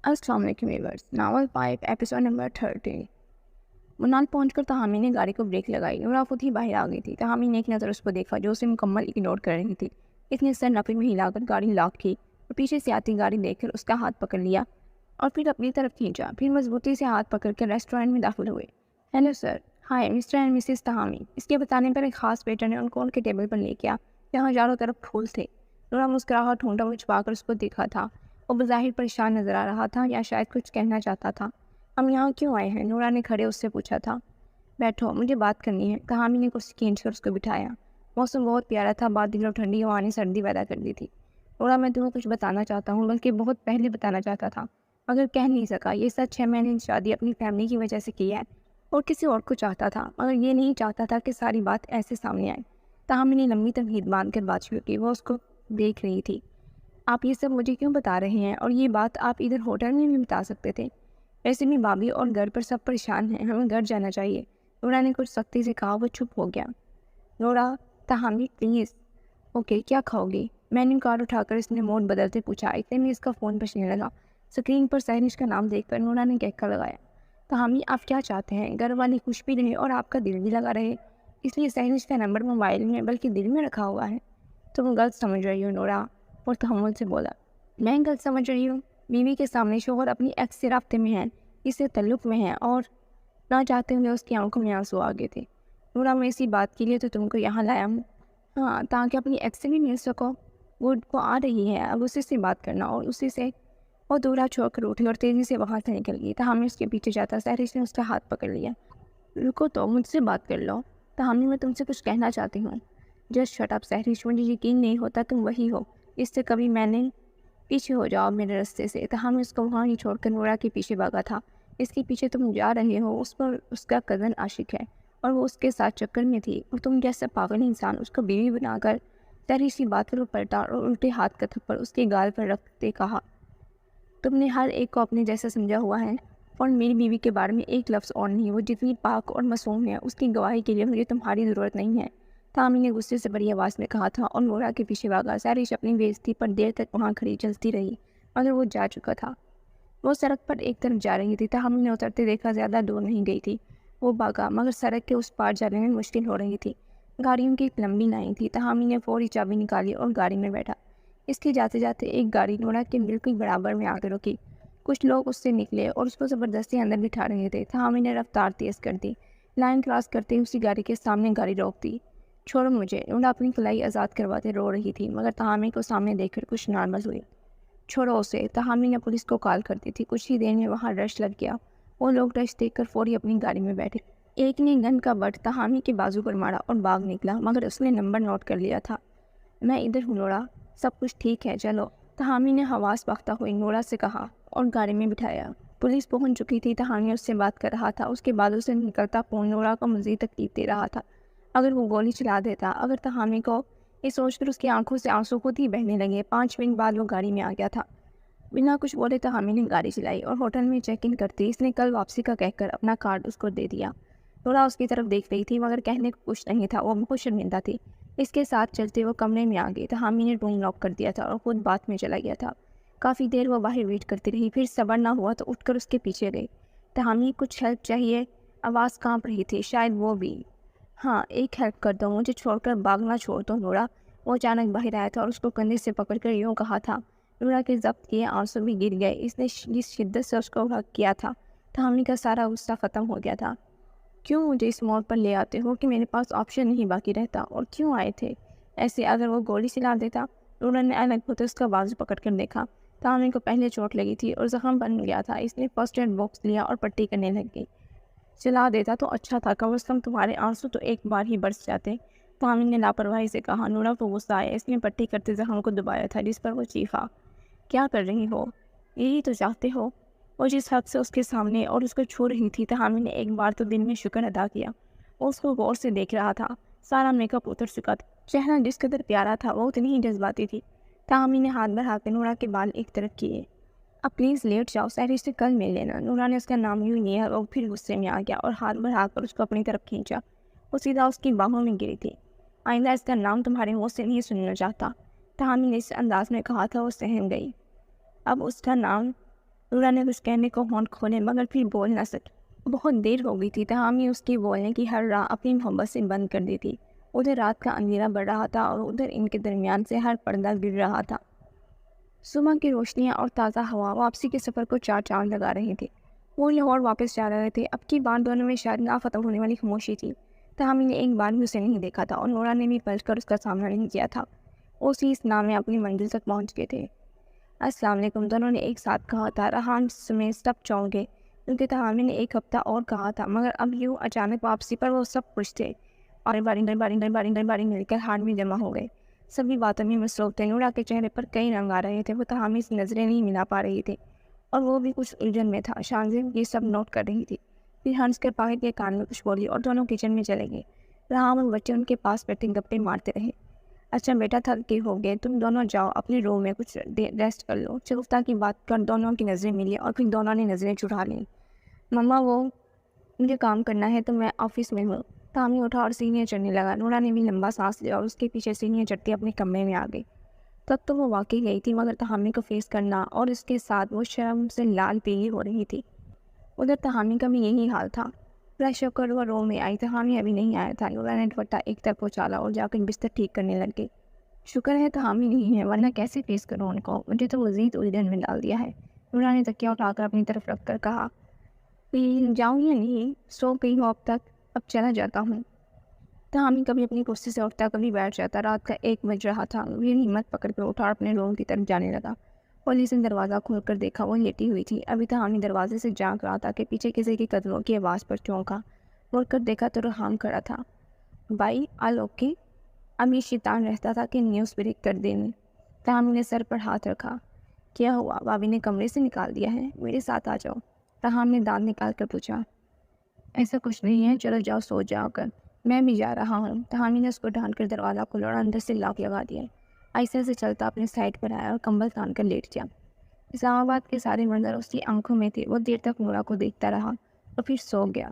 अस्सलाम वालेकुम viewers. Novel 5 episode number 13। मुन्नाल पहुंचकर तहामी ने गाड़ी को ब्रेक लगाई। नूरा खुद ही बाहर आ गई थी। तहामी ने एक नज़र उस पर देखा जो उसे मुकम्मल इग्नोर कर रही थी। इसने सर नफे में हिलाकर गाड़ी लॉक की और पीछे से आती गाड़ी देखकर उसका हाथ पकड़ लिया और फिर अपनी तरफ खींचा। फिर मजबूती से हाथ पकड़ कर रेस्टोरेंट में दाखिल हुए। Hello sir. Hi Mister and Mrs Tahami. इसके बताने पर एक खास वेटर ने उनको उनके टेबल पर ले गया जहाँ चारों तरफ फूल थे। नूरा मुस्कुराहट होंठों में छुपाकर उसको देखा था। वो बज़ाहिर परेशान नजर आ रहा था या शायद कुछ कहना चाहता था। हम यहाँ क्यों आए हैं? नूरा ने खड़े उससे पूछा था। बैठो, मुझे बात करनी है। तहामी ने कुछ खींचकर उसको बिठाया। मौसम बहुत प्यारा था। बादल और ठंडी हवा ने सर्दी पैदा कर दी थी। नूरा, मैं तुम्हें कुछ बताना चाहता हूँ, बल्कि बहुत पहले बताना चाहता था मगर कह नहीं सका। ये सच है, मैंने शादी अपनी फैमिली की वजह से की है और किसी और को चाहता था, मगर ये नहीं चाहता था कि सारी बात ऐसे सामने आए। तहामी ने लंबी तमहीद बांध कर बात शुरू की। वो उसको देख रही थी। आप ये सब मुझे क्यों बता रहे हैं? और ये बात आप इधर होटल में भी बता सकते थे। वैसे भी भाभी और घर पर सब परेशान हैं, हमें घर जाना चाहिए। नोरा ने कुछ सख्ती से कहा। वो चुप हो गया। Nora, तहामी please. ओके, क्या खाओगी? मेन्यू कार्ड उठाकर इसने मोड बदलते पूछा। इतने में इसका फ़ोन बजने लगा। स्क्रीन पर सहरिश का नाम देखकर नोरा ने कहका लगाया। तहामी, आप क्या चाहते हैं? घर वाले खुश भी रहे और आपका दिल भी लगा रहे, इसलिए सहरिश का नंबर मोबाइल में बल्कि दिल में रखा हुआ है। तुम गलत समझ रही हो नोरा। और तहम्मुल से बोला। मैं गलत समझ रही हूँ? बीवी के सामने शोहर अपनी एक्स से राब्ते में है, इससे तल्लुक में है, और ना चाहते हुए उसकी आंखों में आंसू आ गए थे। नूरा, मैं इसी बात के लिए तो तुमको यहाँ लाया हूँ। हाँ, ताकि अपनी एक्स से भी मिल सको। वो आ रही है, अब उसी से बात करना और उसी से। वो दूल्हा छोड़कर उठी और तेज़ी से वहाँ से निकल गई। तहामी उसके पीछे जाता सहरिश ने उसका हाथ पकड़ लिया। रुको तो, मुझसे बात कर लो। तहामी, मैं तुमसे कुछ कहना चाहती हूँ। जस्ट शट अप सहरिश, मुझे यकीन नहीं होता तुम वही हो। इससे कभी मैंने पीछे हो जाओ मेरे रास्ते से। तहामी उसको वहाँ ही छोड़कर नोरा के पीछे भागा था। इसके पीछे तुम जा रहे हो, उस पर उसका कज़न आशिक है और वो उसके साथ चक्कर में थी, और तुम जैसा पागल इंसान उसको बीवी बनाकर सहरिश की बात पर पलटा और उल्टे हाथ का थप्पड़ उसके गाल पर रखते कहा, तुमने हर एक को अपने जैसा समझा हुआ है और मेरी बीवी के बारे में एक लफ्ज़ और नहीं। वो जितनी पाक और मासूम है, उसकी गवाही के लिए मुझे तुम्हारी ज़रूरत नहीं है। तामी ने गुस्से से बड़ी आवाज़ में कहा था और नोरा के पीछे भागा। सहरिश अपनी बेइज्जती पर देर तक वहाँ खड़ी चलती रही मगर वो जा चुका था। वो सड़क पर एक तरफ जा रही थी। ताहमी ने उतरते देखा ज़्यादा दूर नहीं गई थी। वो भागा मगर सड़क के उस पार जाने में मुश्किल हो रही थी। गाड़ियों की एक लंबी लाइन थी। ताहमी ने फौरी चाबी निकाली और गाड़ी में बैठा। इसके जाते जाते एक गाड़ी नोरा के बिल्कुल बराबर में आकर रुकी। कुछ लोग उससे निकले और उसको ज़बरदस्ती अंदर बिठा रहे थे। ताहमी ने रफ्तार तेज़ कर दी। लाइन क्रॉस करते ही उसी गाड़ी के सामने गाड़ी रोक दी। छोड़ो मुझे। नोरा अपनी कलाई आज़ाद करवाते रो रही थी मगर तहामी को सामने देखकर कुछ नाराज़ हुई। छोड़ो उसे। तहामी ने पुलिस को कॉल कर दी थी। कुछ ही देर में वहाँ रश लग गया। वो लोग रश देखकर फौरी अपनी गाड़ी में बैठे। एक ने गन का बट तहामी के बाजू पर मारा और भाग निकला मगर उसने नंबर नोट कर लिया था। मैं इधर हूँ नोरा, सब कुछ ठीक है, चलो। तहामी ने हवास बख्ता हुई नोरा से कहा और गाड़ी में बिठाया। पुलिस पहुंच चुकी थी। तहामी उससे बात कर रहा था। उसके बालों से निकलता खून नोरा को मज़ीद तकलीफ दे रहा था। अगर वो गोली चला देता। अगर तहामी को ये सोचकर उसकी आंखों से आंसू खुद ही बहने लगे। 5 मिनट बाद वो गाड़ी में आ गया था। बिना कुछ बोले तहामी ने गाड़ी चलाई और होटल में चेक इन करती इसने कल वापसी का कहकर अपना कार्ड उसको दे दिया। नोरा उसकी तरफ देख रही थी मगर कहने को कुछ नहीं था। वो बहुत शर्मिंदा थी। इसके साथ चलते वो कमरे में आ गई। तहामी ने रूम लॉक कर दिया था और खुद बात में चला गया था। काफ़ी देर वो बाहर वेट करती रही। फिर सब्र ना हुआ तो उठकर उसके पीछे गई। तहामी, कुछ हेल्प चाहिए? आवाज़ कांप रही थी। शायद वो भी। हाँ, एक हेल्प कर दो, मुझे छोड़कर भागना छोड़ दो नोरा। वो अचानक बाहर आया था और उसको कंधे से पकड़कर यूँ कहा था। नोरा के जब्त किए आंसू भी गिर गए। इसने जिस शिद्दत से उसको हक किया था, तहामी का सारा गुस्सा ख़त्म हो गया था। क्यों मुझे इस मोड़ पर ले आते हो कि मेरे पास ऑप्शन नहीं बाकी रहता? और क्यों आए थे ऐसे? अगर वो गोली चला देता? नोरा ने अलग होते उसका बाजू पकड़ कर देखा। तहामी को पहले चोट लगी थी और जख्म बन गया था। इसने फर्स्ट एड बॉक्स लिया और पट्टी करने लग गई। चला देता तो अच्छा था, कम से कम तुम्हारे आंसू तो एक बार ही बरस जाते। तहामी ने लापरवाही से कहा। नोरा को गुस्सा आया। इसने पट्टी करते जख्म को दबाया था जिस पर वो चीखा। क्या कर रही हो? यही तो चाहते हो? वो जिस हद से उसके सामने और उसको छू रही थी, तहामी ने एक बार तो दिल में शुक्र अदा किया। वो उसको गौर से देख रहा था। सारा मेकअप उतर चुका था। चेहरा जिस कदर प्यारा था वो उतनी ही जज्बाती थी। तहामी ने हाथ बढ़ाकर नोरा के बाल एक तरफ किए। अब प्लीज़ लेट जाओ, सहरी से कल मिल लेना। नोरा ने उसका नाम यूँ लिया और फिर गुस्से में आ गया और हाथ बढ़ाकर उसको अपनी तरफ खींचा। वो सीधा उसकी बाहों में गिरी थी। आइंदा इसका नाम तुम्हारे मुँह से नहीं सुनना चाहता, तहामी ने इस अंदाज में कहा था। वो सहम गई। अब उसका नाम نورا نے کچھ کہنے کو ہونٹ کھولے مگر پھر بول نہ سکی۔ بہت دیر ہو گئی تھی تاہمی اس کی بولنے کی ہر راہ اپنی محبت سے بند کر دی تھی۔ ادھر رات کا اندھیرا بڑھ رہا تھا اور ادھر ان کے درمیان سے ہر پردہ گر رہا تھا۔ صبح کی روشنیاں اور تازہ ہوا واپسی کے سفر کو چار چاند لگا رہی تھی۔ وہ لاہور واپس جا رہے تھے۔ اب کی بار دونوں میں شاید نہ ختم ہونے والی خاموشی تھی۔ تاہمی نے ایک بار بھی اسے نہیں دیکھا تھا اور نورا نے بھی پلٹ کر اس کا سامنا نہیں کیا تھا۔ وہ اسی اس نام میں اپنی منزل تک پہنچ گئے تھے۔ السلام علیکم دونوں نے ایک ساتھ کہا تھا۔ رحان سمیت سب چونک گئے کیونکہ تاہمی نے ایک ہفتہ اور کہا تھا، مگر اب یوں اچانک واپسی پر وہ سب خوش تھے اور باری مل کر ہاتھ میں جمع ہو گئے۔ سبھی باتوں میں مصروف تھے۔ نورا کے چہرے پر کئی رنگ آ رہے تھے۔ وہ تاہمی سے نظریں نہیں ملا پا رہی تھی اور وہ بھی کچھ الجھن میں تھا۔ شانزیں یہ سب نوٹ کر رہی تھی۔ پھر ہنس کر پاکٹ کے کان میں کچھ بولی اور دونوں کچن میں چلے گئے۔ رحان اور بچے ان کے پاس بیٹھے گپے مارتے رہے۔ اچھا بیٹا تھک کے ہو گئے، تم دونوں جاؤ اپنے روم میں کچھ ریسٹ کر لو۔ شگفتہ کی بات کر دونوں کی نظریں ملی اور پھر دونوں نے نظریں چڑھا لیں۔ مما وہ مجھے کام کرنا ہے تو میں آفس میں ہوں۔ تاہمی اٹھا اور سینیاں چڑھنے لگا۔ نورا نے بھی لمبا سانس لیا اور اس کے پیچھے سینیاں چڑھتی اپنے کمرے میں آ گئی۔ تب تو وہ واقعی گئی تھی مگر تاہمی کو فیس کرنا اور اس کے ساتھ وہ شرم سے لال پیلی ہو رہی تھی۔ ادھر تاہمی کا بھی یہی حال تھا۔ فریش ہو کر وہ روم میں آئی۔ تاہمی ابھی نہیں آیا تھا۔ نورا نے دوپٹہ ایک طرف اچھالا اور جا کر بستر ٹھیک کرنے لگ گئی۔ شکر ہے تاہمی نہیں ہے ورنہ کیسے فیس کروں ان کو، مجھے تو مزید الجھن میں ڈال دیا ہے۔ نورا نے تکیہ اٹھا کر اپنی طرف رکھ کر کہا، جاؤں یا نہیں؟ سو گئی ہو اب تک، اب چلا جاتا ہوں۔ تاہمی کبھی اپنی کرسی سے اٹھتا کبھی بیٹھ جاتا۔ رات کا 1 بج رہا تھا۔ وہ ہمت پکڑ کر اٹھا اور اپنے روم کی طرف جانے لگا۔ پولیس نے دروازہ کھول کر دیکھا، وہ لیٹی ہوئی تھی۔ ابھی تاہمی دروازے سے جھانک رہا تھا کہ پیچھے کسی کے قدموں کی آواز پر چونکا۔ مڑ کر دیکھا تو رحان کھڑا تھا۔ By all okay? اب یہ شیطان رہتا تھا کہ نیوز بریک کر دینے۔ تاہمی نے سر پر ہاتھ رکھا۔ کیا ہوا؟ بھابھی نے کمرے سے نکال دیا ہے؟ میرے ساتھ آ جاؤ۔ رحان نے دانت نکال کر پوچھا۔ ایسا کچھ نہیں ہے، چلو جاؤ سو جاؤ کر، میں بھی جا رہا ہوں۔ تاہمی نے اس کو ڈھانپ کر دروازہ کھولا اور اندر سے لاک لگا دیا۔ آہستہ سے چلتا اپنے سائڈ پر آیا اور کمبل تان کر لیٹ گیا۔ اسلام آباد کے سارے منظر اس کی آنکھوں میں تھے۔ وہ دیر تک نورا کو دیکھتا رہا اور پھر سو گیا۔